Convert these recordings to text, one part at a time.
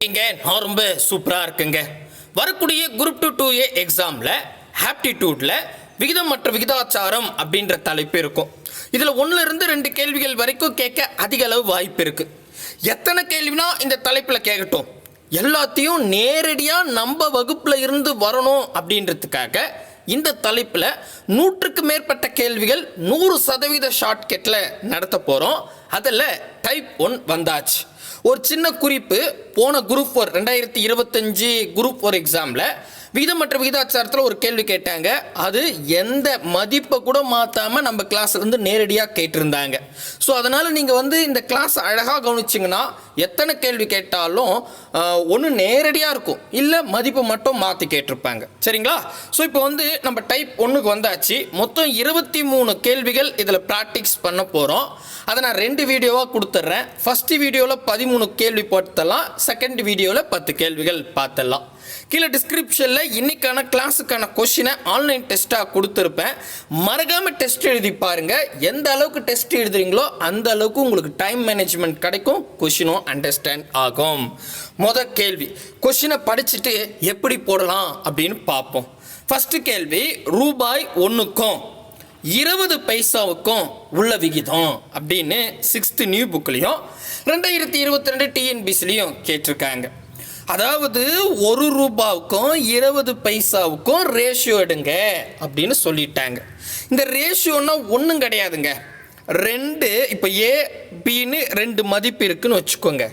நான் ரொம்ப சூப்பராக இருக்குங்க. வரக்கூடிய குரூப் 2A எக்ஸாமில் ஆப்டிடியூடில் விகிதம் மற்றும் விகிதாச்சாரம் அப்படின்ற தலைப்பு இருக்கும். இதில் 1-2 கேள்விகள் வரைக்கும் கேட்க அதிக அளவு வாய்ப்பு இருக்குது. எத்தனை கேள்வினா இந்த தலைப்பில் கேட்கட்டும், எல்லாத்தையும் நேரடியாக நம்ம வகுப்பில் இருந்து வரணும் அப்படின்றதுக்காக இந்த தலைப்பில் 100க்கு மேற்பட்ட கேள்விகள் 100% ஷார்ட்கட்டில் நடத்த போகிறோம். அதில் டைப் 1 வந்தாச்சு. ஒரு சின்ன குறிப்பு, போன குரூப் 4 2025 குரூப் 4 எக்ஸாமில் விகிதம் மற்றும் விகிதாச்சாரத்தில் ஒரு கேள்வி கேட்டாங்க. அது எந்த மதிப்பை கூட மாற்றாமல் நம்ம கிளாஸ்லேருந்து நேரடியாக கேட்டிருந்தாங்க. ஸோ அதனால் நீங்கள் இந்த கிளாஸ் அழகாக கவனிச்சிங்கன்னா எத்தனை கேள்வி கேட்டாலும் ஒன்று நேரடியாக இருக்கும், இல்லை மதிப்பை மட்டும் மாற்றி கேட்டிருப்பாங்க. சரிங்களா? ஸோ இப்போ நம்ம டைப் 1க்கு வந்தாச்சு. மொத்தம் 23 கேள்விகள் இதில் ப்ராக்டிஸ் பண்ண போகிறோம். அதை நான் 2 வீடியோவாக கொடுத்துட்றேன். ஃபஸ்ட்டு வீடியோவில் 13 கேள்வி போட்டுடலாம், செகண்ட் வீடியோவில் 10 கேள்விகள் பார்த்துடலாம். கீழே டிஸ்கிரிப்ஷனில் இன்னைக்கான கிளாஸுக்கான கொஷினை ஆன்லைன் டெஸ்ட்டாக கொடுத்துருப்பேன். மறக்காமல் டெஸ்ட் எழுதி பாருங்கள். எந்த அளவுக்கு டெஸ்ட் எழுதுறீங்களோ அந்த அளவுக்கு உங்களுக்கு டைம் மேனேஜ்மெண்ட் கிடைக்கும், கொஷினும் அண்டர்ஸ்டாண்ட் ஆகும். முதல் கேள்வி, கொஷினை படிச்சுட்டு எப்படி போடலாம் அப்படின்னு பார்ப்போம். ஃபஸ்ட்டு கேள்வி, ரூபாய் 1க்கும் 20 பைசாவுக்கும் உள்ள விகிதம் அப்படின்னு 6th நியூ புக்லேயும் 2022 டிஎன்பிசிலையும் கேட்டிருக்காங்க. அதாவது 1 ரூபாவுக்கும் 20 பைசாவுக்கும் ரேஷியோ எடுங்க அப்படின்னு சொல்லிட்டாங்க. இந்த ரேஷியோன்னா ஒன்றும் கிடையாதுங்க. 2 இப்போ ஏ பின்னு 2 மதிப்பு இருக்குன்னு வச்சுக்கோங்க.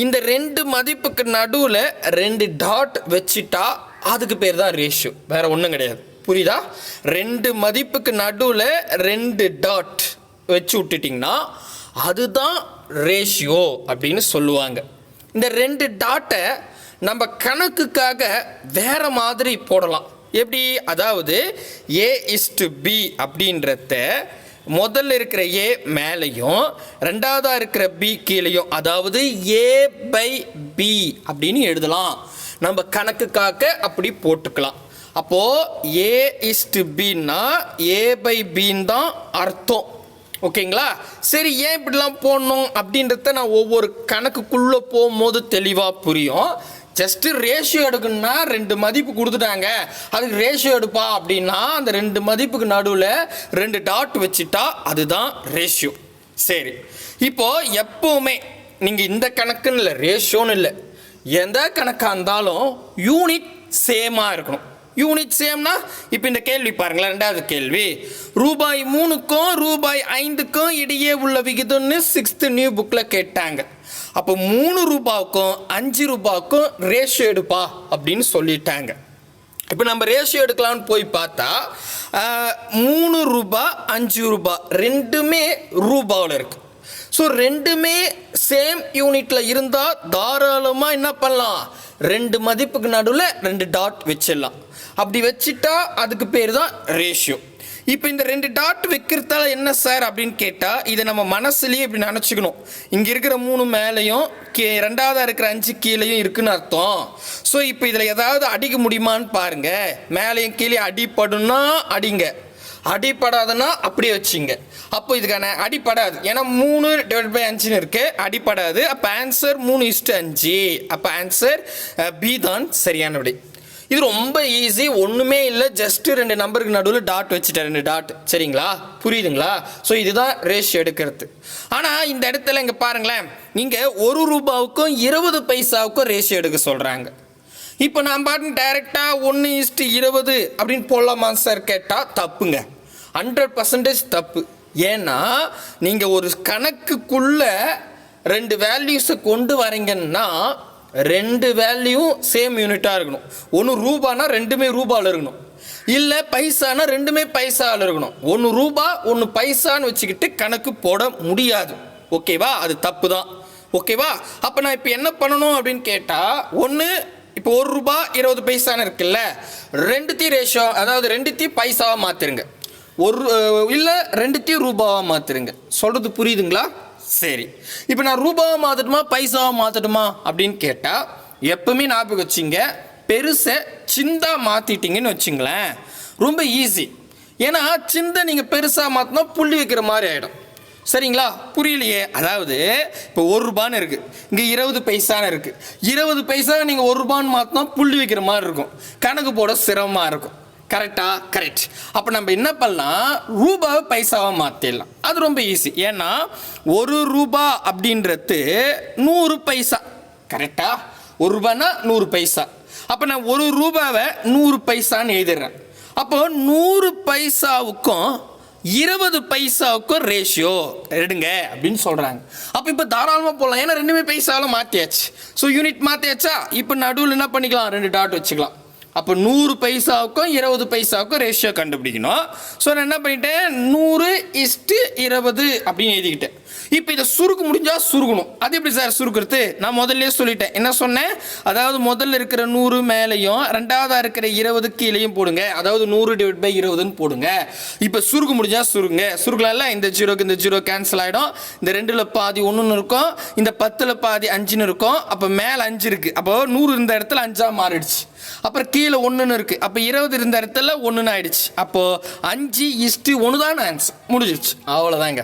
இந்த 2 மதிப்புக்கு நடுவில் 2 டாட் வச்சுட்டா அதுக்கு பேர் தான் ரேஷியோ, வேற ஒன்றும் கிடையாது. புரியுதா? 2 மதிப்புக்கு நடுவில் 2 டாட் வச்சு விட்டுட்டிங்கன்னா அதுதான் ரேஷியோ அப்படின்னு சொல்லுவாங்க. இந்த 2 டாட்டை நம்ம கணக்குக்காக வேற மாதிரி போடலாம். எப்படி? அதாவது A/B அப்படின்றத முதல்ல இருக்கிற ஏ மேலேயும் ரெண்டாவதாக இருக்கிற பி கீழேயும், அதாவது A/B அப்படின்னு எழுதலாம். நம்ம கணக்குக்காக அப்படி போட்டுக்கலாம். அப்போது A/Bன்னா A/Bன்னு தான் அர்த்தம். ஓகேங்களா? சரி, ஏன் இப்படிலாம் போடணும் அப்படின்றத நான் ஒவ்வொரு கணக்குக்குள்ளே போகும்போது தெளிவாக புரியும். ஜஸ்ட்டு ரேஷியோ எடுக்கணும்னா 2 மதிப்பு கொடுத்துட்டாங்க, அதுக்கு ரேஷியோ எடுப்பா அப்படின்னா அந்த 2 மதிப்புக்கு நடுவில் 2 டாட் வச்சுட்டா அதுதான் ரேஷியோ. சரி, இப்போது எப்போவுமே நீங்கள் இந்த கணக்குன்னு இல்லை, ரேஷியோன்னு இல்லை, எந்த கணக்காக இருந்தாலும் யூனிட் சேமாக இருக்கணும். யூனிட் சேம்னா இப்போ இந்த கேள்வி பாருங்களேன். 2வது கேள்வி, ரூபாய் 3க்கும் ரூபாய் 5க்கும் இடையே உள்ள விகிதம்னு 6th நியூ புக்கில் கேட்டாங்க. அப்போ 3 ரூபாய்க்கும் 5 ரூபாய்க்கும் ரேஷியோ எடுப்பா அப்படின்னு சொல்லிட்டாங்க. இப்போ நம்ம ரேஷியோ எடுக்கலாம்னு போய் பார்த்தா 3 ரூபாய் 5 ரூபாய் ரெண்டுமே ரூபாவில் இருக்குது. ஸோ ரெண்டுமே சேம் யூனிட்டில் இருந்தால் தாராளமாக என்ன பண்ணலாம், 2 மதிப்புக்கு நடுவில் 2 டாட் வச்சிடலாம். அப்படி வச்சுட்டா அதுக்கு பேர் தான் ரேஷியோ. இப்போ இந்த 2 டாட் வைக்கிறதால என்ன சார் அப்படின்னு கேட்டால், இதை நம்ம மனசுலேயே இப்படி நினச்சிக்கணும். இங்கே இருக்கிற 3 மேலேயும் ரெண்டாவதாக இருக்கிற 5 கீழேயும் இருக்குன்னு அர்த்தம். ஸோ இப்போ இதில் ஏதாவது அடிக்க முடியுமான்னு பாருங்கள். மேலேயும் கீழே அடிப்படுன்னா அடிங்க, அடிப்படாதுன்னா அப்படியே வச்சுங்க. அப்போ இதுக்கான அடிப்படாது, ஏன்னா 3/5 இருக்கு, அடிப்படாது. அப்போ ஆன்சர் 3:5. அப்போ ஆன்சர் பி தான் சரியான விடை. இது ரொம்ப ஈஸி, ஒன்றுமே இல்லை, ஜஸ்ட்டு 2 நம்பருக்கு நடுவில் டாட் வச்சுட்டேன், 2 டாட். சரிங்களா? புரியுதுங்களா? ஸோ இதுதான் ரேஷியோ எடுக்கிறது. ஆனால் இந்த இடத்துல இங்கே பாருங்களேன், இங்கே 1 ரூபாவுக்கும் 20 பைசாவுக்கும் ரேஷியோ எடுக்க சொல்கிறாங்க. இப்போ நான் பாட்டு டைரெக்டாக 1:20 அப்படின்னு போடலாமா சார் கேட்டால் தப்புங்க, 100% தப்பு. ஏன்னா நீங்கள் ஒரு கணக்குக்குள்ளே 2 வேல்யூஸை கொண்டு வரீங்கன்னா 2 வேல்யூவும் சேம் யூனிட்டாக இருக்கணும். ஒன்று ரூபானா 2மே ரூபாவில் இருக்கணும், இல்லை பைசானா 2மே பைசாவில் இருக்கணும். 1 ரூபா 1 பைசான்னு வச்சுக்கிட்டு கணக்கு போட முடியாது. ஓகேவா? அது தப்பு தான். ஓகேவா? அப்போ நான் இப்போ என்ன பண்ணணும் அப்படின்னு கேட்டால், ஒன்று இப்போ 1 ரூபா 20 பைசான்னு இருக்குல்ல, 2த்தையும் ரேஷியோ, அதாவது 2த்தையும் பைசாவாக மாற்றிருங்க, இல்லை 2த்தையும் ரூபாவாக மாற்றிருங்க. சொல்கிறது புரியுதுங்களா? சரி, இப்போ நான் ரூபாவை மாற்றட்டுமா பைசாவை மாற்றட்டுமா அப்படின்னு கேட்டால், எப்பவுமே ஞாபகம் வச்சிங்க, பெருசை சிந்தா மாற்றிட்டீங்கன்னு வச்சுங்களேன், ரொம்ப ஈஸி. ஏன்னா சிந்தை நீங்கள் பெருசாக மாற்றினா புள்ளி வைக்கிற மாதிரி ஆகிடும். சரிங்களா? புரியலையே. அதாவது இப்போ 1 ரூபான்னு இருக்குது, இங்கே 20 பைசான்னு இருக்குது. 20 பைசா நீங்கள் 1 ரூபான்னு மாற்றினா புள்ளி வைக்கிற மாதிரி இருக்கும், கணக்கு போட சிரமமாக இருக்கும். கரெக்டா? கரெக்ட். அப்போ நம்ம என்ன பண்ணலாம், ரூபாவை பைசாவாக மாற்றிடலாம். அது ரொம்ப ஈஸி. ஏன்னா 1 ரூபா அப்படின்றது 100 பைசா. கரெக்டா? 1 ரூபான்னா 100 பைசா. அப்போ நான் 1 ரூபாவை 100 பைசான்னு எழுதிடுறேன். அப்போ 100 பைசாவுக்கும் 20 பைசாவுக்கும் ரேஷியோ எடுங்க அப்படின்னு சொல்கிறாங்க. அப்போ இப்போ தாராளமாக போடலாம், ஏன்னா ரெண்டுமே பைசாவில் மாற்றியாச்சு. ஸோ யூனிட் மாற்றியாச்சா, இப்போ நடுவில் என்ன பண்ணிக்கலாம், 2 டாட் வச்சுக்கலாம். அப்போ 100 பைசாவுக்கும் 20 பைசாவுக்கும் ரேஷியோ கண்டுபிடிக்கணும். ஸோ நான் என்ன பண்ணிட்டேன், 100:20 அப்படின்னு எழுதிக்கிட்டேன். இப்போ இதை சுருக்க முடிஞ்சால் சுருக்கணும். அது எப்படி சார் சுருக்கிறது? நான் முதல்ல சொல்லிட்டேன். என்ன சொன்னேன், அதாவது முதல்ல இருக்கிற 100 மேலேயும் ரெண்டாவதாக இருக்கிற 20 கீழேயும் போடுங்க. அதாவது 100/20ன்னு போடுங்க. இப்போ சுருக்க முடிஞ்சால் சுருங்க. சுருக்கலாம்ல, இந்த 0க்கு இந்த 0 கேன்சல் ஆகிடும். இந்த 2ல் பாதி 1ன்னு இருக்கும், இந்த 10ல் பாதி 5ன்னு இருக்கும். அப்போ மேலே 5 இருக்குது, அப்போ 100 இருந்த இடத்துல 5ஆக மாறிடுச்சு. அப்புறம் கீழே 1ன்னு இருக்குது, அப்போ 20 இருந்த இடத்துல 1ன்னு ஆயிடுச்சு. அப்போது 5:1 தான் ஆன்சர். முடிஞ்சிடுச்சு. அவ்வளோதாங்க.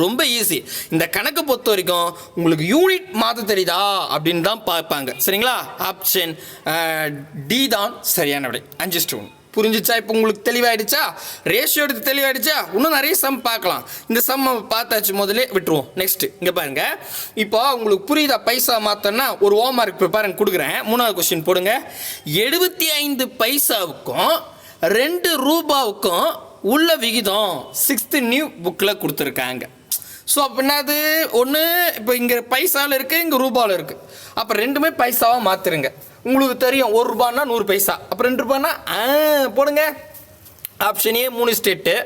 ரொம்ப ஈஸி. இந்த கணக்கு பொறுத்த வரைக்கும் உங்களுக்கு யூனிட் மாற்ற தெரியுதா அப்படின்னு தான் பார்ப்பாங்க. சரிங்களா? ஆப்ஷன் டி தான் சரியான விடை. 5:1. புரிஞ்சிச்சா? இப்போ உங்களுக்கு தெளிவாயிடுச்சா? ரேஷியோ எடுத்து தெளிவாயிடுச்சா? இன்னும் நிறைய சம் பார்க்கலாம். இந்த சம் பார்த்தாச்சு, முதலே விட்டுருவோம். நெக்ஸ்ட் இங்கே பாருங்க. இப்போ உங்களுக்கு புரியுதா பைசா மாற்றோன்னா ஒரு ஹோம்ஒர்க் பாருங்க கொடுக்குறேன். 3வது கொஸ்டின் போடுங்க. 75 பைசாவுக்கும் 2 ரூபாவுக்கும் உள்ள விகிதம் 6th நியூ புக்கில் கொடுத்துருக்காங்க. ஸோ அப்படின்னா அது ஒன்று, இப்போ இங்கே பைசாவில் இருக்குது, இங்கே ரூபாவில் இருக்குது. அப்போ ரெண்டுமே பைசாவாக மாற்றுருங்க. உங்களுக்கு தெரியும் 1 ரூபான்னா 100 பைசா. அப்போ 2 ரூபான்னா போடுங்க. ஆப்ஷன் ஏ 3:8,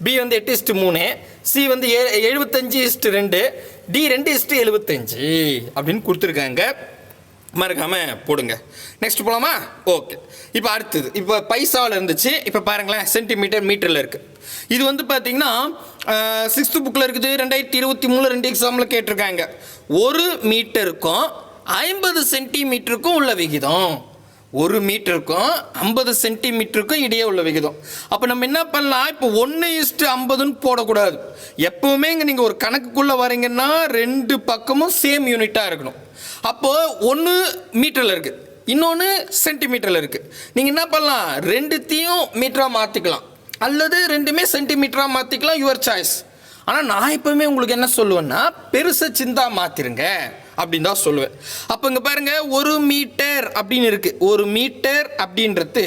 பி வந்து 8:3, சி வந்து 75:2, டி 2:75 அப்படின்னு கொடுத்துருக்காங்க. மறக்காமல் போடுங்க. நெக்ஸ்ட் போகலாமா? ஓகே. இப்போ அடுத்தது, இப்போ பைசாவில் இருந்துச்சு. இப்போ பாருங்களேன், சென்டிமீட்டர் மீட்டரில் இருக்குது. இது வந்து பார்த்தீங்கன்னா 6th புக்கில் இருக்குது. 2023 2 எக்ஸாமில் கேட்டிருக்காங்க. 1 மீட்டருக்கும் 50 சென்டிமீட்டருக்கும் உள்ள விகிதம். 1 மீட்டருக்கும் 50 சென்டிமீட்டருக்கும் இடையே உள்ள விகிதம். அப்போ நம்ம என்ன பண்ணலாம், இப்போ 1:50ன்னு போடக்கூடாது. எப்போவுமே இங்கே நீங்கள் ஒரு கணக்குக்குள்ளே வரீங்கன்னா 2 பக்கமும் சேம் யூனிட்டாக இருக்கணும். அப்போது 1 மீட்டரில் இருக்குது, இன்னொன்று சென்டிமீட்டரில் இருக்குது. நீங்கள் என்ன பண்ணலாம், 2த்தையும் மீட்டராக மாற்றிக்கலாம், அல்லது 2மே சென்டிமீட்டராக மாற்றிக்கலாம். Your choice. ஆனால் நான் எப்போவுமே உங்களுக்கு என்ன சொல்லுவேன்னா, பெருசை சிந்தா மாற்றிருங்க அப்படின்னு தான் சொல்லுவேன். அப்போ இங்கே பாருங்கள், 1 மீட்டர் அப்படின்னு இருக்குது. 1 மீட்டர் அப்படின்றது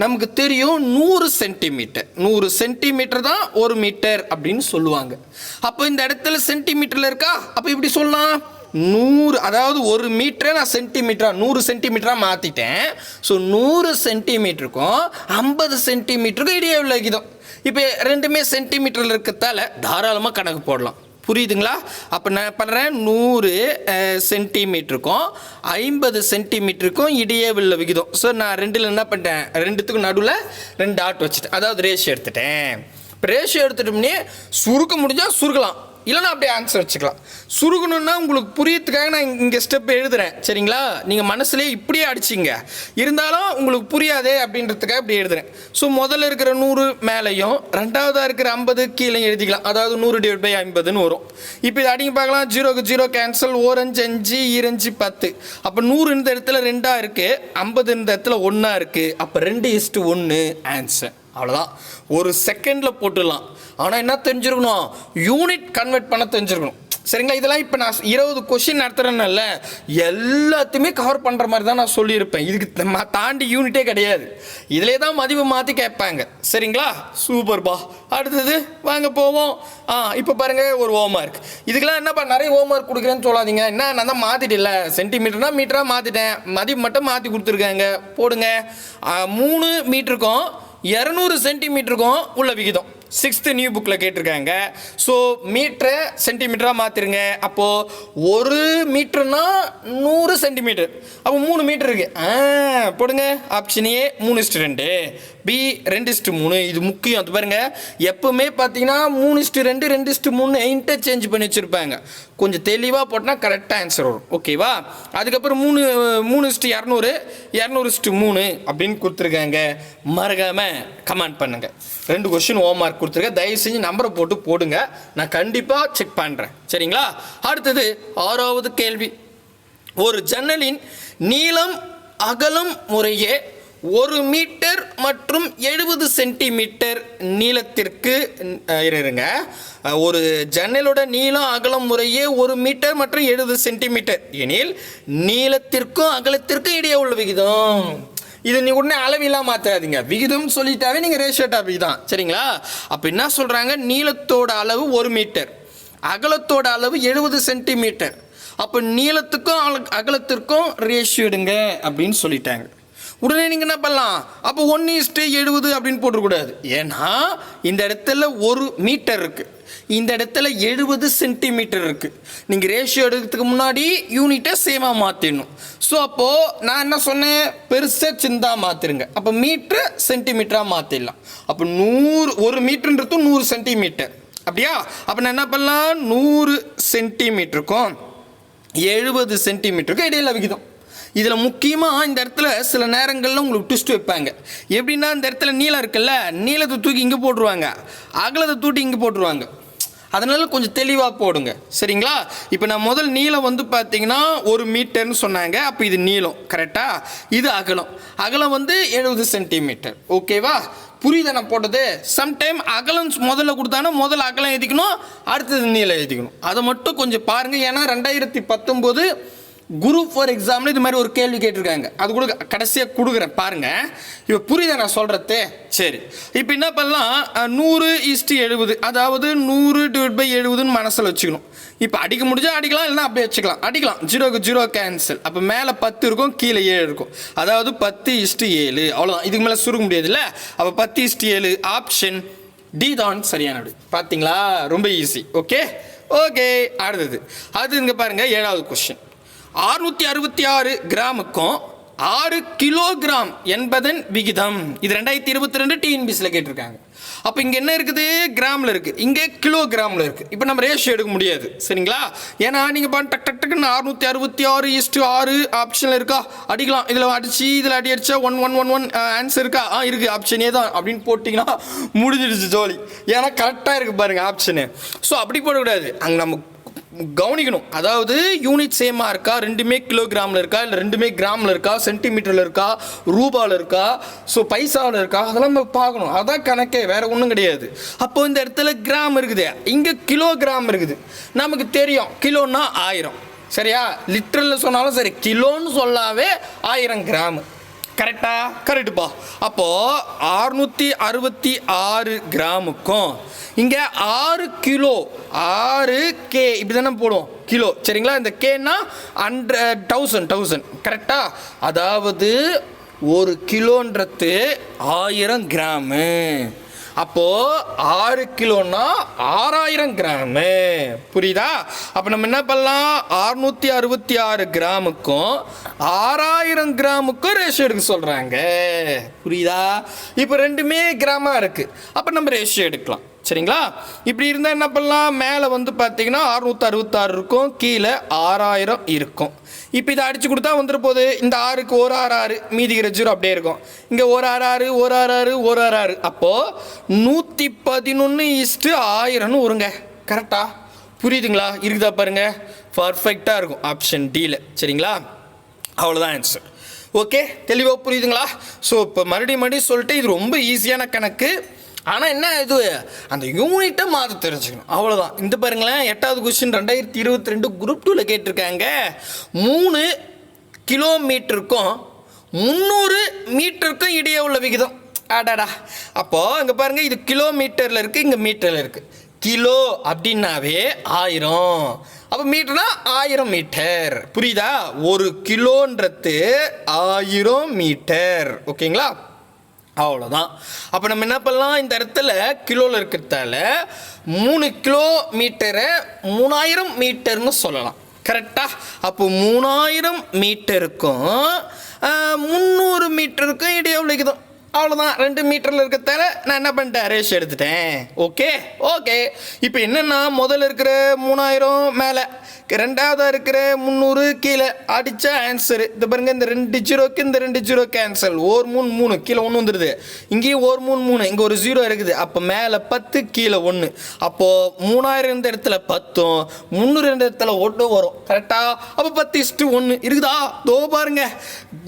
நமக்கு தெரியும் 100 சென்டிமீட்டர். 100 சென்டிமீட்டர் தான் 1 மீட்டர் அப்படின்னு சொல்லுவாங்க. அப்போ இந்த இடத்துல சென்டிமீட்டரில் இருக்கா, அப்போ இப்படி சொல்லலாம் 100, அதாவது 1 மீட்டரை நான் சென்டிமீட்டரா 100 சென்டிமீட்டராக மாற்றிட்டேன். ஸோ 100 சென்டிமீட்டருக்கும் 50 சென்டிமீட்டருக்கும் இடையே உள்ள விகிதம். இப்போ ரெண்டுமே சென்டிமீட்டரில் இருக்கிறதால தாராளமாக கணக்கு போடலாம். புரியுதுங்களா? அப்போ நான் பண்ணுறேன், 100 சென்டிமீட்டருக்கும் 50 சென்டிமீட்டருக்கும் இடையே உள்ள விகிதம். ஸோ நான் 2ல் என்ன பண்ணிட்டேன், 2த்துக்கும் நடுவில் 2 டாட் வச்சுட்டேன். அதாவது ரேஷியோ எடுத்துட்டேன். இப்போ ரேஷியோ எடுத்துட்டோம்னே சுருக்க முடிஞ்சால் சுருக்கலாம், இல்லைன்னா அப்படியே ஆன்சர் வச்சுக்கலாம். சுருகணுன்னா உங்களுக்கு புரியறதுக்காக நான் இங்கே ஸ்டெப் எழுதுகிறேன். சரிங்களா? நீங்கள் மனசுலேயே இப்படியே அடிச்சிங்க, இருந்தாலும் உங்களுக்கு புரியாதே அப்படின்றதுக்காக இப்படி எழுதுகிறேன். ஸோ முதல்ல இருக்கிற 100 மேலேயும் ரெண்டாவதாக இருக்கிற 50 கீழே எழுதிக்கலாம். அதாவது 100/50ன்னு வரும். இப்போ இது அடிங்க பார்க்கலாம். 0க்கு 0 கேன்சல், 4 5 5 2 10. அப்போ 100 இந்த இடத்துல 2ஆ இருக்குது, 50 இந்த இடத்துல 1ஆ இருக்குது. அப்போ 2:1 ஆன்சர். அவ்வளோதான். 1 செகண்டில் போட்டுடலாம். ஆனால் என்ன தெரிஞ்சிருக்கணும், யூனிட் கன்வெர்ட் பண்ண தெரிஞ்சிருக்கணும். சரிங்களா? இதெல்லாம் இப்போ நான் 20 கொஸ்டின் நடத்துகிறேன்னால எல்லாத்தையுமே கவர் பண்ணுற மாதிரி தான் நான் சொல்லியிருப்பேன். இதுக்கு தாண்டி யூனிட்டே கிடையாது. இதிலே தான் மதிப்பு மாற்றி கேட்பாங்க. சரிங்களா? சூப்பர்பா. அடுத்தது வாங்க போவோம். இப்போ பாருங்கள், ஒரு ஹோம்ஒர்க். இதுக்கெல்லாம் என்னப்பா நிறைய ஹோம்ஒர்க் கொடுக்குறேன்னு சொல்லாதீங்க. என்ன நான் தான் மாற்றிட்டில்ல, சென்டிமீட்டர்னா மீட்டராக மாற்றிட்டேன், மதிப்பு மட்டும் மாற்றி கொடுத்துருக்காங்க. போடுங்க. 3 மீட்டருக்கும் 200 சென்டிமீட்டருக்கும் உள்ள விகிதம் 6th நியூ புக்கில் கேட்டிருக்காங்க. ஸோ மீட்டரை சென்டிமீட்டராக மாற்றிருங்க. அப்போது 1 மீட்டர்னா 100 சென்டிமீட்டர். அப்போ 3 மீட்டர் இருக்குது. போடுங்க. Option A 3:2, B 2:3. இது முக்கியம். அது பாருங்கள், எப்போவுமே பார்த்தீங்கன்னா 3:2 2:3 இன்டர்சேஞ்ச் பண்ணி வச்சுருப்பாங்க. கொஞ்சம் தெளிவாக போட்டால் கரெக்டாக ஆன்சர் வரும். ஓகேவா? அதுக்கப்புறம் 3:200 200:3 அப்படின்னு கொடுத்துருக்காங்க. மறக்காமல் கமெண்ட் பண்ணுங்கள். 2 கொஸ்டின் ஹோம்ஒர்க் மார்க் கொடுத்துருக்கேன். தயவு செஞ்சு நம்பரை போட்டு போடுங்க, நான் கண்டிப்பாக செக் பண்ணுறேன். சரிங்களா? அடுத்தது 6வது கேள்வி. ஒரு ஜன்னலின் நீளம் அகலம் முறையே 1 மீட்டர் மற்றும் 70 சென்டிமீட்டர் நீளத்திற்கு இருங்க. ஒரு ஜன்னலோட நீளம் அகலம் முறையே 1 மீட்டர் மற்றும் 70 சென்டிமீட்டர் எனில் நீளத்திற்கும் அகலத்திற்கும் இடையே உள்ள விகிதம். இது நீ உடனே அளவிலாம் மாற்றாதீங்க, விகிதம் சொல்லிட்டாவே நீங்கள் ரேஷியோ டாபிக் தான். சரிங்களா? அப்போ என்ன சொல்கிறாங்க, நீளத்தோட அளவு 1 மீட்டர், அகலத்தோட அளவு 70 சென்டிமீட்டர். அப்போ நீளத்துக்கும் அகலத்திற்கும் ரேஷியோ எடுங்க அப்படின்னு சொல்லிட்டாங்க. உடனே நீங்கள் என்ன பண்ணலாம், அப்போ 1:70 அப்படின்னு போட்டுக்கூடாது. ஏன்னா இந்த இடத்துல 1 மீட்டர் இருக்குது, இந்த இடத்துல 70 சென்டிமீட்டர் இருக்குது. நீங்கள் ரேஷியோ எடுக்கிறதுக்கு முன்னாடி யூனிட்டை சேமாக மாற்றிடணும். ஸோ அப்போது நான் என்ன சொன்னேன், பெருசாக சின்னதாக மாற்றிருங்க. அப்போ மீட்ரு சென்டிமீட்டராக மாற்றிடலாம். அப்போ 1 மீட்டருன்றது 100 சென்டிமீட்டர். அப்படியா? அப்போ நான் என்ன பண்ணலாம், 100 சென்டிமீட்டருக்கும் 70 சென்டிமீட்டருக்கும் இடையில விகிதம். இதில் முக்கியமாக இந்த இடத்துல சில நேரங்களில் உங்களுக்கு ட்விஸ்ட் வைப்பாங்க. எப்படின்னா, இந்த இடத்துல நீளம் இருக்குல்ல, நீளத்தை தூக்கி இங்கே போட்டுருவாங்க, அகலத்தை தூக்கி இங்கே போட்டுருவாங்க. அதனால் கொஞ்சம் தெளிவாக போடுங்க. சரிங்களா? இப்போ நான் முதல் நீளம் வந்து பார்த்தீங்கன்னா 1 மீட்டர்னு சொன்னாங்க. அப்போ இது நீளம் கரெக்டாக, இது அகலம். அகலம் வந்து 70 சென்டிமீட்டர். ஓகேவா? புரியுதா நான் போட்டது? சம்டைம் அகலம் முதல்ல கொடுத்தானா முதல்ல அகலம் எழுதிக்கணும், அடுத்தது நீளம் எழுதிக்கணும். அதை மட்டும் கொஞ்சம் பாருங்கள். ஏன்னா 2019 குரூப் 4 எக்ஸாமில் இது மாதிரி ஒரு கேள்வி கேட்டிருக்காங்க. அது கூட கடைசியாக கொடுக்குறேன் பாருங்கள். இப்போ புரியுதா நான் சொல்கிறது? சரி, இப்போ என்ன பண்ணலாம், 100:70, அதாவது 100/70ன்னு மனசில் வச்சுக்கணும். இப்போ அடிக்க முடிஞ்சால் அடிக்கலாம், இல்லைனா அப்படியே வச்சுக்கலாம். அடிக்கலாம், 0க்கு 0 கேன்சல். அப்போ மேலே 10 இருக்கும், கீழே 7 இருக்கும். அதாவது 10:7. அவ்வளோதான், இதுக்கு மேலே சுருக்க முடியாதுல்ல. அப்போ 10:7 ஆப்ஷன் டி தான் சரியான விடை. பார்த்தீங்களா? ரொம்ப ஈஸி. Okay okay. அடுத்தது இங்கே பாருங்கள், 7வது கொஸ்டின். 666 கிராமுக்கும் 6 கிலோகிராம் என்பதன் விகிதம். இது 2022 டிஎன்பிஎஸ்சியில் கேட்டிருக்காங்க. அப்போ இங்கே என்ன இருக்குது, கிராமில் இருக்குது, இங்கே கிலோகிராமில் இருக்குது. இப்போ நம்ம ரேஷியோ எடுக்க முடியாது. சரிங்களா? ஏன்னா நீங்கள் டக்குன்னு 666:6 ஆப்ஷனில் இருக்கா, அடிக்கலாம். இதில் அடிச்சா 1 ஆன்சர் இருக்கா? இருக்குது, ஆப்ஷனே தான் அப்படின்னு போட்டிங்கன்னா முடிஞ்சிடுச்சு ஜோலி. ஏன்னா கரெக்டாக இருக்குது பாருங்கள் ஆப்ஷனு. ஸோ அப்படி போடக்கூடாது, அங்கே நம்ம கவனிக்கணும். அதாவது யூனிட் சேமாக இருக்கா, ரெண்டுமே கிலோகிராமில் இருக்கா, இல்லை ரெண்டுமே கிராமில் இருக்கா, சென்டிமீட்டரில் இருக்கா, ரூபாவில் இருக்கா, ஸோ பைசாவில் இருக்கா, அதெல்லாம் நம்ம பார்க்கணும். அதான் கணக்கே, வேறு ஒன்றும் கிடையாது. அப்போ இந்த இடத்துல கிராம் இருக்குது, இங்கே கிலோகிராம் இருக்குது. நமக்கு தெரியும் கிலோன்னா 1000. சரியா? லிட்டரில் சொன்னாலும் சரி, கிலோன்னு சொல்லாவே 1000 கிராம். கரெக்டா? கரெக்டுப்பா. அப்போது 666 கிராமுக்கும் இங்கே 6 கிலோ, 6 கே இப்படி தானே போடுவோம் கிலோ. சரிங்களா? இந்த கேன்னா 1000 கரெக்டா? அதாவது 1 கிலோன்றது 1000 கிராமு. அப்போது 6 கிலோன்னா 6000 கிராமு. புரியுதா? அப்போ நம்ம என்ன பண்ணலாம், 666 கிராமுக்கும் 6000 கிராமுக்கும் ரேஷியோ எடுக்க சொல்கிறாங்க. புரியுதா? இப்போ ரெண்டுமே கிராமாக இருக்குது, அப்போ நம்ம ரேஷியோ எடுக்கலாம். சரிங்களா? இப்படி இருந்தால் என்ன பண்ணலாம், மேலே வந்து பார்த்தீங்கன்னா 666 இருக்கும், கீழே 6000 இருக்கும். இப்போ இதை அடித்து கொடுத்தா வந்துட்டு போகுது. இந்த 6க்கு 166, மீதிக்கிற 0 அப்படியே இருக்கும். இங்கே 166 அப்போது 111:1000 வருங்க. கரெக்டா? புரியுதுங்களா? இருக்குதா பாருங்க, பர்ஃபெக்டாக இருக்கும் ஆப்ஷன் டியில். சரிங்களா? அவ்வளோதான் ஆன்சர். ஓகே, தெளிவாக புரியுதுங்களா? ஸோ இப்போ மறுபடியும் சொல்லிட்டு, இது ரொம்ப ஈஸியான கணக்கு. ஆனால் என்ன, இது அந்த யூனிட்டை மாற்ற தெரிஞ்சுக்கணும், அவ்வளோதான். இந்த பாருங்களேன், 8வது கொஸ்டின் 2022 குரூப் 2ல் கேட்டிருக்காங்க. 3 கிலோமீட்டருக்கும் 300 மீட்டருக்கும் இடையே உள்ள விகிதம். ஆடாடா. அப்போது இங்கே பாருங்கள், இது கிலோமீட்டரில் இருக்குது, இங்கே மீட்டரில் இருக்குது. கிலோ அப்படின்னாவே 1000, அப்போ மீட்டர்னா 1000 மீட்டர். புரியுதா? 1 கிலோன்றது 1000 மீட்டர். ஓகேங்களா? அவ்வளோதான். அப்போ நம்ம என்ன பண்ணலாம், இந்த இடத்துல கிலோவில் இருக்கிறதால 3 கிலோமீட்டரை 3000 மீட்டர்னு சொல்லலாம். கரெக்டாக? அப்போ 3000 மீட்டருக்கும் 300 மீட்டருக்கும் இடையே விளைக்குதும். அவ்வளோதான். 2 மீட்டரில் இருக்கிறதால நான் என்ன பண்ணிட்டேன், ரேஷ் எடுத்துட்டேன். Okay okay. இப்போ என்னென்னா முதல்ல இருக்கிற 3000 மேலே, ரெண்டாவதாக இருக்கிற 300 கீழே அடித்தா ஆன்சரு. இது பாருங்கள், இந்த 2 ஜீரோக்கு இந்த 2 ஜீரோ கேன்சல். 1 3 3 கீழே 1 வந்துடுது. இங்கேயும் 1 3 3 இங்கே ஒரு 0 இருக்குது. அப்போ மேலே 10 கீழே 1. அப்போது 3000 இந்த இடத்துல 10, 300 இந்த இடத்துல 1 வரும். கரெக்டாக? அப்போ 10:1 இருக்குதா? தோ பாருங்க,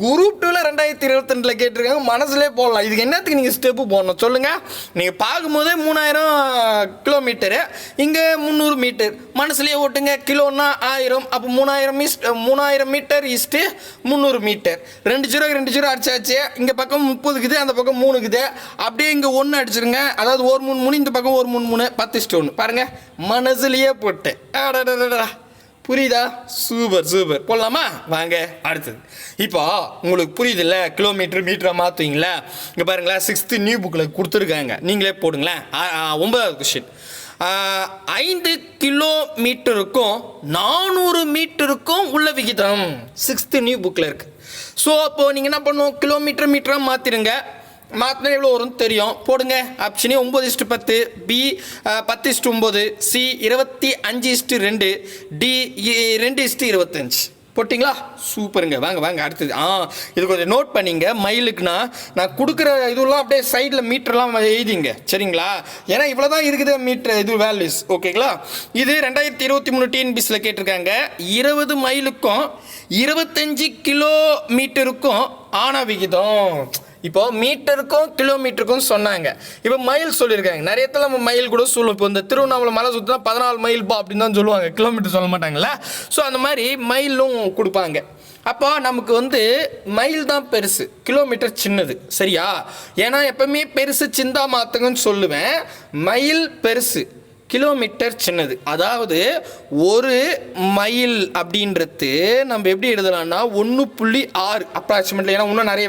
குரூப் 2ல் 2022 கேட்டிருக்காங்க. மனசுலேயே போடலாம். இதுக்கு என்னத்துக்கு நீங்கள் ஸ்டெப்பு போடணும் சொல்லுங்கள்? நீங்கள் பார்க்கும்போதே 3000 கிலோமீட்டரு, இங்கே 300 மீட்டர். மனசுலேயே ஓட்டுங்க. கிலோன்னா 1000. அப்போ 3000 மீட்டர் இஸ்ட்டு 300 மீட்டர். 2 ஜீரோ அடிச்சாச்சு. இங்கே பக்கம் 30 இருக்குது, அந்த பக்கம் 3 இருக்குது. அப்படியே இங்கே 1 அடிச்சிருங்க. அதாவது 1 3 3, இந்த பக்கம் 1 3 3, 10:1. பாருங்கள், மனசுலேயே போட்டேன். புரியுதா? Super super. போடலாமா? வாங்க அடுத்தது. இப்போ உங்களுக்கு புரியுது இல்லை, கிலோமீட்டர் மீட்டரை மாற்றுவீங்களா? இங்கே பாருங்களேன், 6th நியூ புக்கில் கொடுத்துருக்காங்க. நீங்களே போடுங்களேன். 9வது கொஸ்டின். 5 கிலோமீட்டருக்கும் 400 மீட்டருக்கும் உள்ள விகிதம் 6th நியூ புக்கில் இருக்குது. ஸோ அப்போது நீங்கள் என்ன பண்ணணும், கிலோமீட்டர் மீட்டராக மாற்றிடுங்க. மாற்றினா எவ்வளோ வரும்னு தெரியும். போடுங்க. ஆப்ஷனே 9:10, பி 10:9, சி 25:2, டி 2:25. போட்டிங்களா? சூப்பருங்க. வாங்க வாங்க அடுத்தது. இது கொஞ்சம் நோட் பண்ணிங்க. மைலுக்குன்னா நான் கொடுக்குற இதுலாம் அப்படியே சைடில் மீட்டர்லாம் எழுதிங்க, சரிங்களா? ஏன்னா இவ்வளோ தான் இருக்குது மீட்டர் இது வேல்யூஸ். ஓகேங்களா? இது 2023 டிஎன்பிஎஸ்சியில் கேட்டிருக்காங்க. 20 மைலுக்கும் 25 கிலோமீட்டருக்கும் ஆன விகிதம். இப்போ மீட்டருக்கும் கிலோமீட்டருக்கும் சொன்னாங்க. இப்போ மைல் சொல்லியிருக்காங்க. நிறைய இடத்துல நம்ம மைல் கூட சொல்லுவோம். இப்போ இந்த திருவண்ணாமலை மலை சுற்றினா 14 மைல் பா அப்படின்னு தான் சொல்லுவாங்க, கிலோமீட்டர் சொல்ல மாட்டாங்களா? ஸோ அந்த மாதிரி மைலும் கொடுப்பாங்க. அப்போ நமக்கு மைல் தான் பெருசு, கிலோமீட்டர் சின்னது. சரியா? ஏன்னா எப்பவுமே பெருசு சிந்தா மாற்றுங்கன்னு சொல்லுவேன். மைல் பெருசு, கிலோமீட்டர் சின்னது. அதாவது ஒரு மைல் அப்படின்றது நம்ம எப்படி எழுதலாம்னா 1.6 அப்ராக்சிமேட்லி. ஏன்னா இன்னும் நிறைய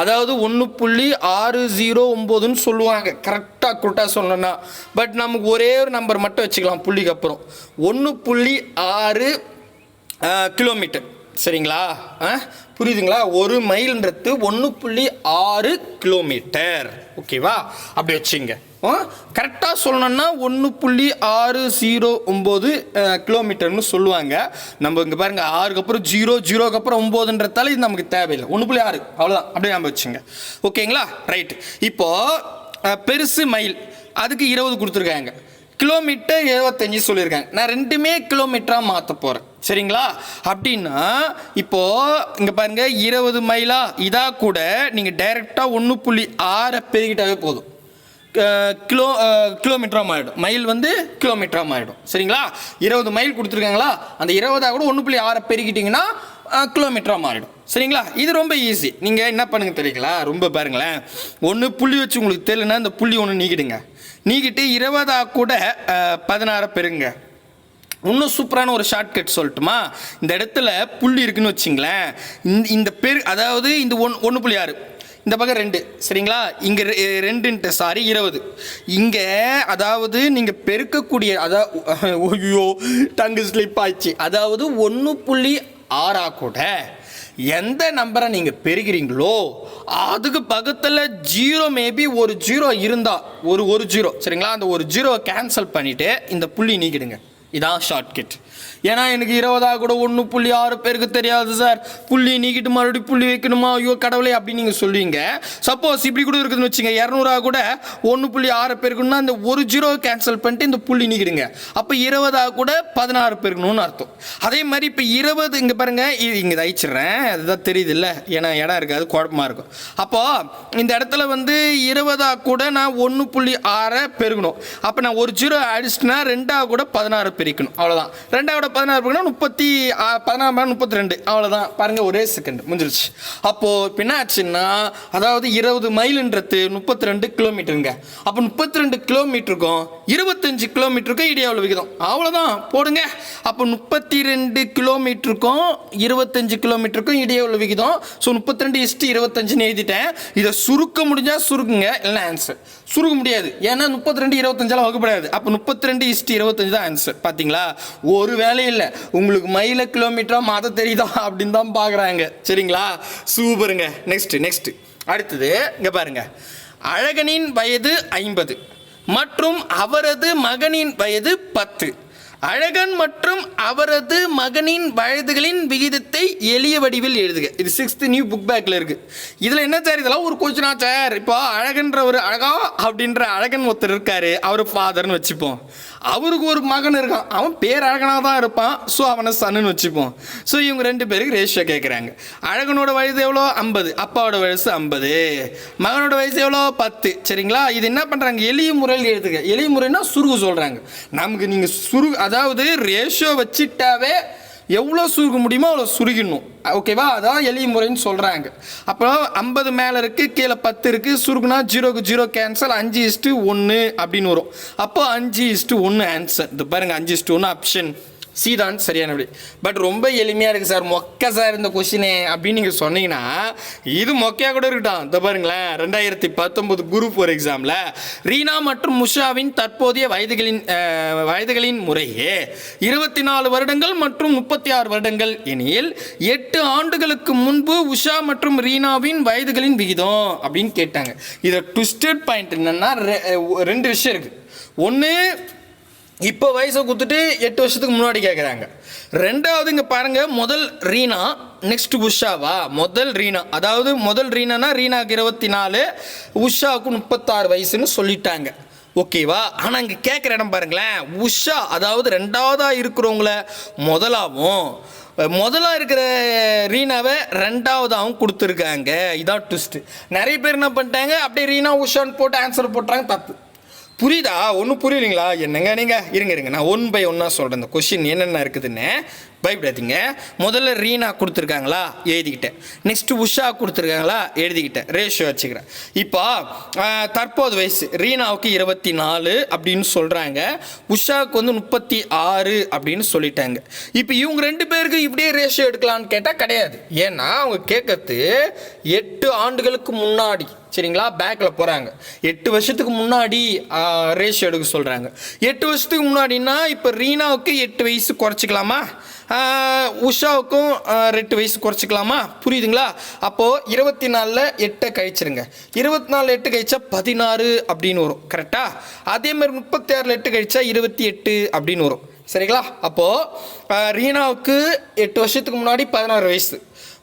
அதாவது 1.609ன்னு சொல்லுவாங்க கரெக்டாக சொல்லணும்னா. பட் நமக்கு ஒரே ஒரு நம்பர் மட்டும் வச்சுக்கலாம் புள்ளிக்கு அப்புறம். 1.6 கிலோமீட்டர். சரிங்களா? புரியுதுங்களா? ஒரு மைல்ன்றது 1.6 கிலோமீட்டர். ஓகேவா? அப்படி வச்சுங்க. கரெக்டாக சொல்லணும்னா 1.609 கிலோமீட்டர்னு சொல்லுவாங்க. நம்ம இங்கே பாருங்கள், 6க்கு அப்புறம் 0, 0க்கு அப்புறம் 9ன்றதால இது நமக்கு தேவையில்லை. 1.6 அவ்வளோதான். அப்படியே நம்ம வச்சுங்க. ஓகேங்களா? ரைட்டு. இப்போது பெருசு மைல், அதுக்கு 20 கொடுத்துருக்காங்க. கிலோமீட்டர் 75 சொல்லியிருக்காங்க. நான் ரெண்டுமே கிலோமீட்டராக மாற்ற போகிறேன். சரிங்களா? அப்படின்னா இப்போது இங்கே பாருங்கள், 20 மைலா இதாக கூட நீங்கள் டைரெக்டாக 1.6 பெருகிட்டாவே போதும். கிலோமீட்டராக மாறிடும். மைல் கிலோமீட்டராக மாறிடும். சரிங்களா? 20 மைல் கொடுத்துருக்காங்களா, அந்த 20 கூட 1.6 பெருகிட்டிங்கன்னா கிலோமீட்டராக மாறிடும். சரிங்களா? இது ரொம்ப ஈஸி. நீங்கள் என்ன பண்ணுங்க தெரியுங்களா? ரொம்ப பாருங்களேன், ஒன்று புள்ளி வச்சு உங்களுக்கு தெரியலன்னா இந்த புள்ளி ஒன்று நீக்கிடுங்க. நீக்கிட்டு 20 கூட 16 பெருங்க. இன்னும் சூப்பரான ஒரு ஷார்ட்கட் சொல்லட்டுமா? இந்த இடத்துல புள்ளி இருக்குன்னு வச்சிங்களேன். இந்த அதாவது இந்த 1.6, இந்த பக்கம் 2. சரிங்களா? இங்கே 2 சாரி 20. இங்கே அதாவது நீங்கள் பெருக்கக்கூடிய ஐயோ டங்கு ஸ்லிப் ஆச்சு. அதாவது 1.6 கூட எந்த நம்பரை நீங்கள் பெருகிறீங்களோ அதுக்கு பக்கத்தில் 0 மேபி ஒரு 0 இருந்தால் ஒரு 0. சரிங்களா? அந்த ஒரு 0 கேன்சல் பண்ணிவிட்டு இந்த புள்ளி நீக்கிடுங்க. இதான் ஷார்ட்கட். ஏன்னா எனக்கு 20 கூட 1.6 பேருக்கு தெரியாது சார், புள்ளி நீக்கிட்டு மறுபடியும் புள்ளி வைக்கணுமா, ஐயோ கடவுளே அப்படின்னு நீங்கள் சொல்லுவீங்க. சப்போஸ் இப்படி கூட இருக்குதுன்னு வச்சுங்க, 200 கூட 1.6 பேருக்குன்னா அந்த ஒரு 0 கேன்சல் பண்ணிட்டு இந்த புள்ளி நீக்கிடுங்க. அப்போ 20 கூட 16 பேருக்கணும்னு அர்த்தம். அதே மாதிரி இப்போ 20 இங்கே பாருங்கள், இங்கே தயிச்சிட்றேன், அதுதான் தெரியுது இல்லை, ஏன்னா இடம் இருக்காது, குழப்பமாக இருக்கும். அப்போது இந்த இடத்துல 20 கூட நான் 1.6 பெருகணும். அப்போ நான் ஒரு 0 அடிச்சுட்டுனா 2 கூட 16 பெருக்கணும். அவ்வளோதான். 2 கூட 16 32. அவ்வளோதான். பாருங்கள், ஒரே செகண்ட் முடிஞ்சிருச்சு. அப்போது இப்போ என்ன ஆச்சுன்னா, அதாவது 20 மைலுன்றது 32 கிலோமீட்டருங்க. அப்போ 32 கிலோமீட்டருக்கும் 25 கிலோமீட்டருக்கும் இடையே விகிதம். அவ்வளோதான். போடுங்க. அப்போ 32 கிலோமீட்டருக்கும் 25 கிலோமீட்டருக்கும் இடையே உள்ள விகிதம். ஸோ 32:25 எழுதிட்டேன். இதை சுருக்க முடிஞ்சால் சுருக்குங்க, இல்லை ஆன்சர். சுருக்க முடியாது, ஏன்னா 32 25 வகுப்படாது. அப்போ 32:25 தான் ஆன்சர். பார்த்தீங்களா? ஒரு வேலை இல்லை, உங்களுக்கு மைல கிலோமீட்டரா மாற்ற தெரியுதா அப்படின்னு தான் பார்க்குறாங்க. சரிங்களா? சூப்பருங்க. நெக்ஸ்ட் அடுத்தது இங்கே பாருங்க, அழகனின் வயது 50 மற்றும் அவரது மகனின் வயது 10. அழகன் மற்றும் அவரது மகனின் வயதுகளின் விகிதத்தை எளிய வடிவில் எழுதுக. இது 6th நியூ புக் பேக்கில் இருக்குது. இதில் என்ன சார், இதெல்லாம் ஒரு கொஸ்டினா சார்? இப்போ அழகன்ற ஒரு அழகா அப்படின்ற அழகன் ஒருத்தர் இருக்காரு, அவர் ஃபாதர்னு வச்சுப்போம். அவருக்கு ஒரு மகன் இருக்கான், அவன் பேர் அழகனாக தான் இருப்பான், ஸோ அவனை சன்னு வச்சுப்போம். ஸோ இவங்க 2 பேருக்கு ரேஷியோ கேட்குறாங்க. அழகனோட வயசு எவ்வளோ? 50. அப்பாவோட வயசு 50. மகனோட வயசு எவ்வளோ? 10. சரிங்களா? இது என்ன பண்ணுறாங்க, எளிய முறையில் எழுதுக. எளிய முறைன்னா சுருகு சொல்கிறாங்க. நமக்கு நீங்கள் சுருகு, அதாவது ரேஷியோ வச்சுட்டாவே எவ்வளோ சுருக்க முடியுமோ அவ்வளோ சுருகிடணும். ஓகேவா? அதான் எளிய முறைன்னு சொல்கிறாங்க. அப்புறம் 50 மேலே இருக்குது, கீழே 10 இருக்குது. சுருக்குனா 0க்கு 0 கேன்சல், 5:1 அப்படின்னு வரும். அப்போ 5:1 ஆன்சர். இது பாருங்கள், 5:1 ஆப்ஷன் சி தான் சரியான விடை. பட் ரொம்ப எளிமையாக இருக்குது சார், மொக்க சார் இந்த கொஷினே அப்படின்னு நீங்கள் சொன்னீங்கன்னா இது மொக்கையாக கூட இருக்கட்டும். இதை பாருங்களேன், 2019 குரூப் 4 எக்ஸாமில் ரீனா மற்றும் உஷாவின் தற்போதைய வயதுகளின் முறையே 24 வருடங்கள் மற்றும் 36 வருடங்கள் எனில் 8 ஆண்டுகளுக்கு முன்பு உஷா மற்றும் ரீனாவின் வயதுகளின் விகிதம் அப்படின்னு கேட்டாங்க. இதை ட்விஸ்டட் பாயிண்ட் என்னென்னா 2 விஷயம் இருக்குது. ஒன்று, இப்போ வயசை கொடுத்துட்டு 8 வருஷத்துக்கு முன்னாடி கேட்குறாங்க. ரெண்டாவது இங்கே பாருங்கள், முதல் ரீனா நெக்ஸ்ட் உஷாவா? முதல் ரீனா, அதாவது முதல் ரீனானா ரீனாவுக்கு 24, உஷாவுக்கு 36 வயசுன்னு சொல்லிட்டாங்க. ஓகேவா? ஆனால் இங்கே கேட்குற இடம் பாருங்களேன், உஷா அதாவது ரெண்டாவதாக இருக்கிறவங்கள முதலாக இருக்கிற ரீனாவை ரெண்டாவதாகவும் கொடுத்துருக்காங்க. இதான் ட்விஸ்ட்டு. நிறைய பேர் என்ன பண்ணிட்டாங்க, அப்படியே ரீனா உஷான்னு போட்டு ஆன்சர் போட்டுறாங்க. தப்பு. புரியுதா? ஒன்றும் புரியலைங்களா? என்னங்க நீங்கள் இருங்க, நான் 1 by 1 சொல்கிறேன். இந்த கொஷின் என்னென்ன இருக்குதுன்னு பயப்படாதீங்க. முதல்ல ரீனா கொடுத்துருக்காங்களா, எழுதிக்கிட்டேன். நெக்ஸ்ட்டு உஷா கொடுத்துருக்காங்களா, எழுதிக்கிட்டேன். ரேஷியோ வச்சுக்கிறேன். இப்போ தற்போது வயசு ரீனாவுக்கு 24 அப்படின்னு சொல்கிறாங்க, உஷாவுக்கு வந்து 36 அப்படின்னு சொல்லிட்டாங்க. இப்போ இவங்க 2 பேருக்கு இப்படியே ரேஷியோ எடுக்கலான்னு கேட்டால் கிடையாது. ஏன்னா அவங்க கேட்கறது 8 ஆண்டுகளுக்கு முன்னாடி, சரிங்களா, பேக்கில் போகிறாங்க. 8 வருஷத்துக்கு முன்னாடி ரேஷியோ எடுக்க சொல்கிறாங்க. 8 வருஷத்துக்கு முன்னாடின்னா இப்போ ரீனாவுக்கு 8 வயசு குறைச்சிக்கலாமா, உஷாவுக்கும் 2 வயசு குறைச்சிக்கலாமா? புரியுதுங்களா? அப்போது 24ல் 8 கழிச்சிருங்க. 24 8 கழிச்சா 16 அப்படின்னு வரும். கரெக்டாக? அதே மாதிரி 36ல் 8 கழிச்சா 28 அப்படின்னு வரும். சரிங்களா? அப்போது ரீனாவுக்கு 8 வருஷத்துக்கு முன்னாடி 16 வயசு,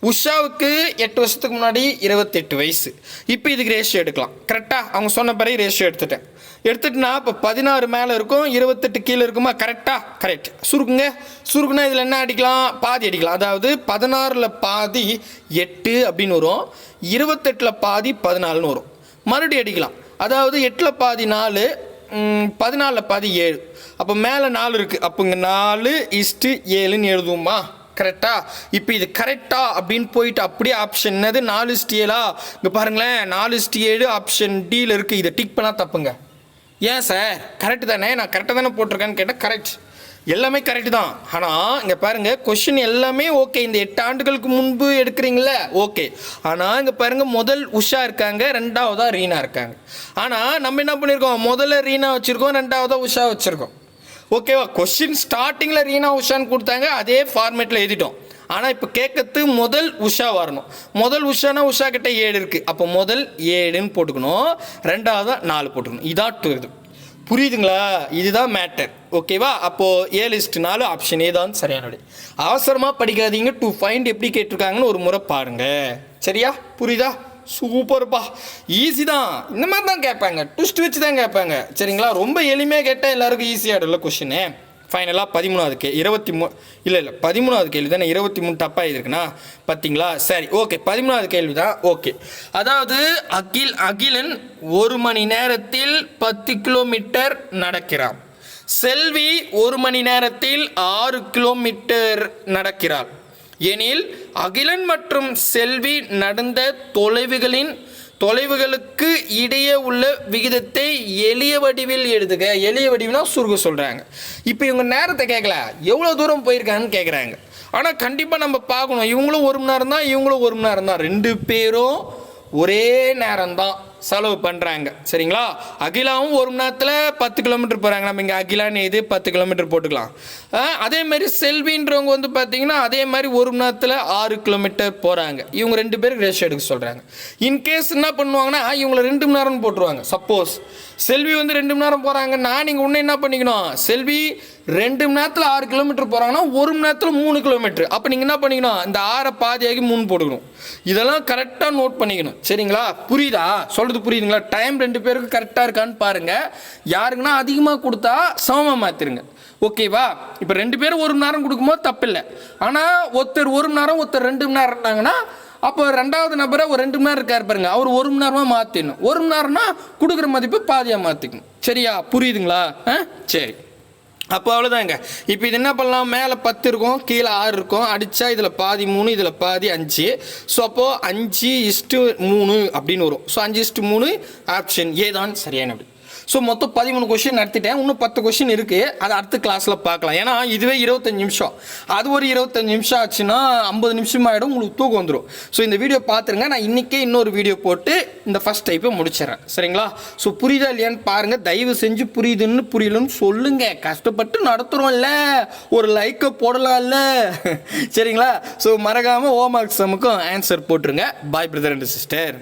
உஷாவுக்கு 8 வருஷத்துக்கு முன்னாடி 28 வயசு. இப்போ இதுக்கு ரேஷியோ எடுக்கலாம். கரெக்டாக? அவங்க சொன்ன பிறகு ரேஷியோ எடுத்துட்டுனா இப்போ 16 மேலே இருக்கும், 28 கீழே இருக்குமா? கரெக்டாக? கரெக்ட். சுருக்குனா இதில் என்ன அடிக்கலாம்? பாதி அடிக்கலாம். அதாவது 16ல் பாதி 8 அப்படின்னு வரும், 28ல் பாதி 14ன்னு வரும். மறுபடியும் அடிக்கலாம். அதாவது 8ல் பாதி 4, 14ல் பாதி 7. அப்போ மேலே 4 இருக்குது. அப்போ இங்கே 4:7ன்னு எழுதுவோமா? கரெக்டா? இப்போ இது கரெக்டா அப்படின்னு போயிட்டு அப்படியே ஆப்ஷன் என்னது, 4:7. இங்கே பாருங்களேன், 4:7 ஆப்ஷன் டியில் இருக்குது. இதை டிக் பண்ணால் தப்புங்க. ஏன் சார்? கரெக்டு தானே, நான் கரெக்டாக தானே போட்டிருக்கேன்னு கேட்டால் கரெக்ட், எல்லாமே கரெக்டு தான். ஆனால் இங்கே பாருங்கள், கொஷின் எல்லாமே ஓகே. இந்த 8 ஆண்டுகளுக்கு முன்பு எடுக்கிறீங்களே, ஓகே. ஆனால் இங்கே பாருங்கள், முதல் உஷா இருக்காங்க, ரெண்டாவதாக ரீனா இருக்காங்க. ஆனால் நம்ம என்ன பண்ணியிருக்கோம், முதல்ல ரீனா வச்சுருக்கோம், ரெண்டாவதாக உஷா வச்சுருக்கோம். ஓகேவா? கொஸ்டின் ஸ்டார்டிங்கில் ரீனா உஷான்னு கொடுத்தாங்க, அதே ஃபார்மேட்டில் எழுதிட்டோம். ஆனால் இப்போ கேட்கறது முதல் உஷா வரணும். முதல் உஷானா உஷா கிட்ட 7 இருக்குது. அப்போ முதல் 7ன்னு போட்டுக்கணும், ரெண்டாவதாக 4 போட்டுக்கணும். இதான் இது. புரியுதுங்களா? இதுதான் மேட்டர். ஓகேவா? அப்போது 7:4 ஆப்ஷன் ஏ தான் சரியான விடை. அவசரமாக படிக்காதீங்க. டு ஃபைண்ட் எப்படி கேட்டிருக்காங்கன்னு ஒரு முறை பாருங்கள். சரியா? புரியுதா? சூப்பர்ப்பா, ஈஸி தான். இந்த மாதிரி தான் கேட்பாங்க, ட்விஸ்ட் வச்சு தான் கேட்பாங்க. சரிங்களா? ரொம்ப எளிமையாக கேட்டால் எல்லாருக்கும் ஈஸியாகிடும்ல கொஷினு. ஃபைனலாக 13வது 13வது கேள்வி தானே, 23 தப்பாக எழுதிருக்குண்ணா, பார்த்தீங்களா? சரி, ஓகே. 13வது கேள்வி தான். ஓகே, அதாவது அகிலன் 1 மணி நேரத்தில் 10 கிலோமீட்டர் நடக்கிறான். செல்வி 1 மணி நேரத்தில் 6 கிலோமீட்டர் நடக்கிறாள் எனில் அகிலன் மற்றும் செல்வி நடந்த தொலைவுகளுக்கு இடையே உள்ள விகிதத்தை எளிய வடிவில் எழுதுக. எளிய வடிவுனா சுருக சொல்கிறாங்க. இப்போ இவங்க நேரத்தை கேட்கல, எவ்வளோ தூரம் போயிருக்காங்கன்னு கேட்குறாங்க. ஆனால் கண்டிப்பாக நம்ம பார்க்கணும், இவங்களும் 1 மணி நேரம் தான், இவங்களும் 1 மணி நேரம் தான், 2 பேரும் ஒரே நேரம் தான். செலவு பண்ணுறாங்க. சரிங்களா? அகிலாவும் ஒரு மணி நேரத்தில் 10 கிலோமீட்டர் போகிறாங்க. நம்ம இங்கே அகிலான்னு இது 10 கிலோமீட்டர் போட்டுக்கலாம். அதேமாதிரி செல்வின்றவங்க வந்து பார்த்தீங்கன்னா அதே மாதிரி ஒரு மணி நேரத்தில் 6 கிலோமீட்டர் போகிறாங்க. இவங்க 2 பேருக்கு ரேஷியோ எடுக்க சொல்கிறாங்க. இன்கேஸ் என்ன பண்ணுவாங்கன்னா இவங்களை 2 மணி நேரம்னு போட்டுருவாங்க. சப்போஸ் செல்வி வந்து 2 மணி நேரம் போகிறாங்கன்னா நீங்கள் ஒன்று என்ன பண்ணிக்கணும், செல்வி 2 மணி நேரத்தில் 6 கிலோமீட்டர் போகிறாங்கன்னா 1 மணி நேரத்தில் 3 கிலோமீட்டர். அப்போ நீங்கள் என்ன பண்ணிக்கணும், இந்த 6 பாதியாகி 3 போட்டுக்கணும். இதெல்லாம் கரெக்டாக நோட் பண்ணிக்கணும். சரிங்களா? புரியுதா? சொல்கிறது புரியுதுங்களா? டைம் 2 பேருக்கு கரெக்டாக இருக்கான்னு பாருங்கள். யாருக்குன்னா அதிகமாக கொடுத்தா சமமாக மாற்றிருங்க. ஓகேவா? இப்போ 2 பேரும் 1 மணி நேரம் கொடுக்கும்போது தப்பில்லை. ஆனால் ஒருத்தர் 1 மணி நேரம் ஒருத்தர் 2 மணி நேரம் இருந்தாங்கன்னா அப்போ 2வது நபரை ஒரு 2 மணி நேரம் இருக்கார் பாருங்க, அவர் 1 மணி நேரமாக மாற்றிடணும். 1 மணி நேரம்னா கொடுக்குற மதிப்பு பாதியாக மாற்றிக்கணும். சரியா? புரியுதுங்களா? சரி, அப்போ அவ்வளோதாங்க. இப்போ இது என்ன பண்ணலாம், மேலே 10 இருக்கும், கீழே 6 இருக்கும். அடித்தா இதில் பாதி 3, இதில் பாதி 5. ஸோ அப்போது 5:3 அப்படின்னு வரும். ஸோ 5:3 ஆப்ஷன் ஏ தான் சரியானது. ஸோ மொத்தம் 13 கொஷின் நடத்திட்டேன். இன்னும் 10 கொஷின் இருக்குது. அதை அடுத்த கிளாஸில் பார்க்கலாம். ஏன்னா இதுவே 25 நிமிஷம், அது ஒரு 25 நிமிஷம் ஆச்சுன்னா 50 நிமிஷம் ஆகிடும், உங்களுக்கு தூக்கம் வந்துடும். ஸோ இந்த வீடியோ பார்த்துருங்க. நான் இன்றைக்கே இன்னொரு வீடியோ போட்டு இந்த ஃபஸ்ட் டைப்பை முடிச்சிடறேன். சரிங்களா? ஸோ புரியுதா இல்லையான்னு பாருங்கள். தயவு செஞ்சு புரியுதுன்னு புரியலன்னு சொல்லுங்கள். கஷ்டப்பட்டு நடத்துகிறோம்ல, ஒரு லைக்கை போடலாம்ல. சரிங்களா? ஸோ மறக்காமல் ஹோம் ஒர்க் சமுக்கும் ஆன்சர் போட்டுருங்க. பாய் பிரதர் அண்ட் சிஸ்டர்.